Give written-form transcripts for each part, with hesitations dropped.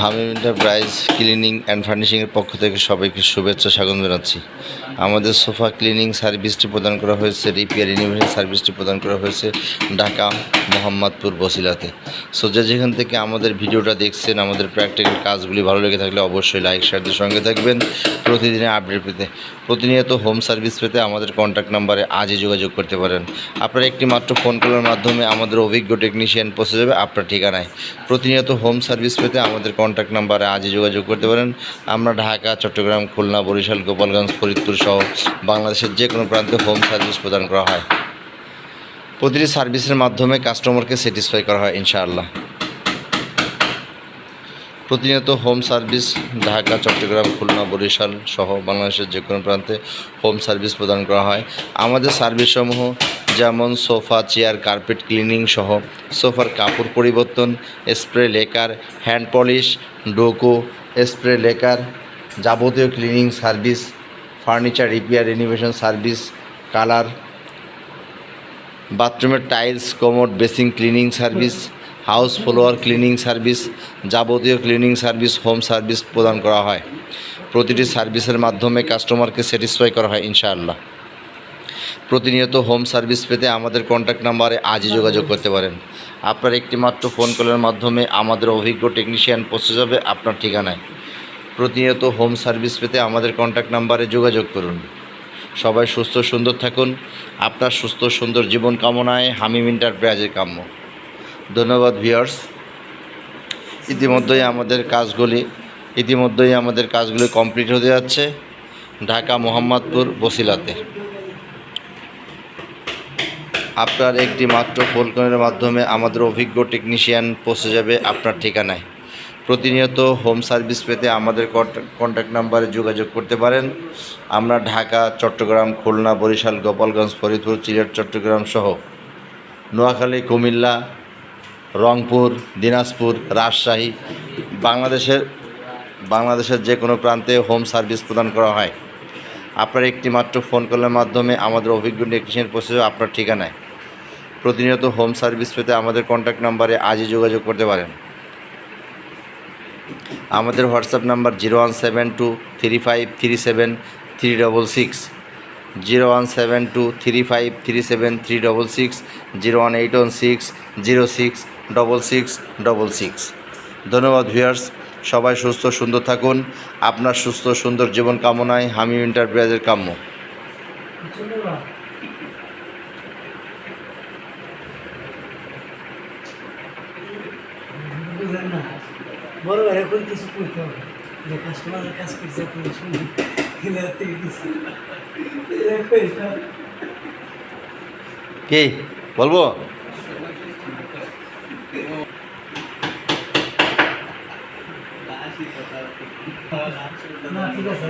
Hamim enterprise cleaning and ফার্নিশিংয়ের পক্ষ থেকে সবাইকে শুভেচ্ছা স্বাগত জানাচ্ছি। আমাদের সোফা ক্লিনিং সার্ভিসটি প্রদান করা হয়েছে, রিপেয়ার রিনোভেশন সার্ভিসটি প্রদান করা হয়েছে ঢাকা মোহাম্মদপুর বসিলাতে। সো যেখান থেকে আমাদের ভিডিওটা দেখছেন, আমাদের প্র্যাকটিক্যাল কাজগুলি ভালো লেগে থাকলে অবশ্যই লাইক শেয়ারদের সঙ্গে থাকবেন প্রতিদিনের আপডেট পেতে। প্রতিনিয়ত হোম সার্ভিস পেতে আমাদের কন্ট্যাক্ট নাম্বারে আজই যোগাযোগ করতে পারেন। আপনারা একটি মাত্র ফোন কলের মাধ্যমে আমাদের অভিজ্ঞ টেকনিশিয়ান পৌঁছে যাবে আপনার ঠিকানায়। প্রতিনিয়ত হোম সার্ভিস পেতে আমাদের কন্ট্যাক্ট নাম্বারে আজই যোগাযোগ করতে পারেন। আমরা ঢাকা, চট্টগ্রাম, খুলনা, বরিশাল, গোপালগঞ্জ, ফরিদপুর সহ বাংলাদেশের যে কোনো প্রান্তে হোম সার্ভিস প্রদান করা হয়। প্রতিটি সার্ভিসের মাধ্যমে কাস্টমারকে স্যাটিসফাই করা হয় ইনশাআল্লাহ। প্রতিনিয়ত হোম সার্ভিস ঢাকা, চট্টগ্রাম, খুলনা, বরিশাল সহ বাংলাদেশের যে কোনো প্রান্তে হোম সার্ভিস প্রদান করা হয়। আমাদের সার্ভিসসমূহ যেমন সোফা, চেয়ার, কার্পেট ক্লিনিং সহ সোফার কাপড় পরিবর্তন, spray lacquer, hand polish, Duco, spray lacquer, যাবতীয় cleaning service, furniture repair renovation service, colour, বাথরুমের tiles, commode, basin cleaning service, house floor cleaning service, যাবতীয় ক্লিনিং সার্ভিস, হোম সার্ভিস প্রদান করা হয়। প্রতিটি সার্ভিসের মাধ্যমে কাস্টমারকে স্যাটিসফাই করা হয় ইনশাআল্লাহ। প্রতিনিয়ত হোম সার্ভিস পেতে আমাদের কন্ট্যাক্ট নাম্বারে আজই যোগাযোগ করতে পারেন। আপনার একটি মাত্র ফোন কলের মাধ্যমে আমাদের অভিজ্ঞ টেকনিশিয়ান পৌঁছে যাবে আপনার ঠিকানায়। প্রতিনিয়ত হোম সার্ভিস পেতে আমাদের কন্ট্যাক্ট নাম্বারে যোগাযোগ করুন। সবাই সুস্থ সুন্দর থাকুন। আপনার সুস্থ সুন্দর জীবন কামনায় হামিম এন্টারপ্রাইজের কাম্য। ধন্যবাদ ভিউয়ার্স। ইতিমধ্যেই আমাদের কাজগুলি কমপ্লিট হতে যাচ্ছে ঢাকা মোহাম্মদপুর বসিলাতে। আপনার একটি মাত্র ফোন কলের মাধ্যমে আমাদের অভিজ্ঞ টেকনিশিয়ান পৌঁছে যাবে আপনার ঠিকানায়। প্রতিনিয়ত হোম সার্ভিস পেতে আমাদের কন্ট্যাক্ট নাম্বারে যোগাযোগ করতে পারেন। আমরা ঢাকা, চট্টগ্রাম, খুলনা, বরিশাল, গোপালগঞ্জ, ফরিদপুর, সিলেট, চট্টগ্রাম সহ নোয়াখালী, কুমিল্লা, রংপুর, দিনাজপুর, রাজশাহী, বাংলাদেশের যে কোনো প্রান্তে হোম সার্ভিস প্রদান করা হয়। আপনার একটি মাত্র ফোন কলের মাধ্যমে আমাদের অভিজ্ঞ টেকনিশিয়ান পৌঁছে যাবে আপনার ঠিকানায়। প্রতিনিয়ত হোম সার্ভিস পেতে আমাদের কন্ট্যাক্ট নাম্বারে আজই যোগাযোগ করতে পারেন। আমাদের হোয়াটসঅ্যাপ নাম্বার 01723537366, 01723537366, 01816066666। ধন্যবাদ ভিউয়ার্স। সবাই সুস্থ সুন্দর থাকুন। আপনার সুস্থ সুন্দর জীবন কামনায় হামিম এন্টারপ্রাইজের কাম্য। বড় এখন কিছু করতে হবে, যে কাস্টমারের কাজ করছে শুনি কি বলবো? না ঠিক আছে,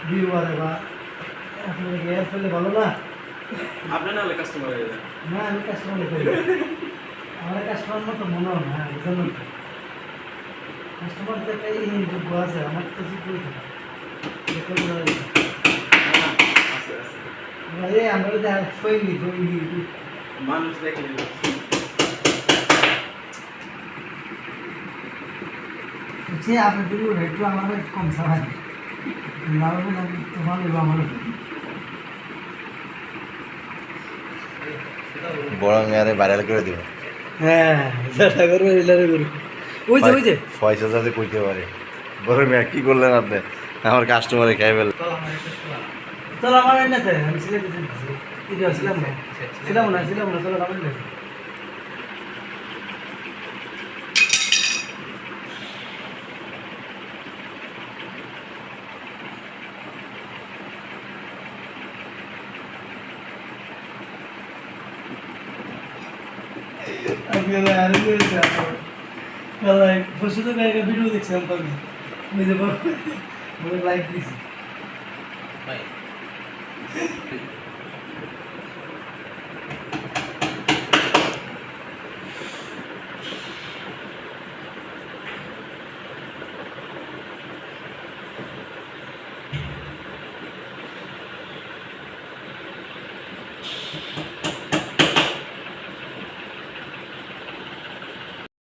বিয়ে বা আপনার এর ফলে ভালো না, আপনার না কাস্টমার না আমি কাস্টমার করি, আমার কাস্টমার মতো মনে হয় না, বুঝলেন না? কাস্টমার দেখাই যোগ্য আছে, আমার তো যোগ্য আমরা ফইনি মানুষ দেখে আপনার দিকে একটু আমার কম সাহায্য তোমার আমার বড় মেয়ারে ভাইরাল করে দিব। হ্যাঁ ওই যে পয়সা যাতে কইতে পারে। বড় মেয়া কি করলেন আপনি? আমার কাস্টমারে খাই ফেল। চল আমার এলাকাতে আমি ছিলাম না চল আমার এলাকাতে ভিডিও দেখছিলাম তখন লাইক দিছি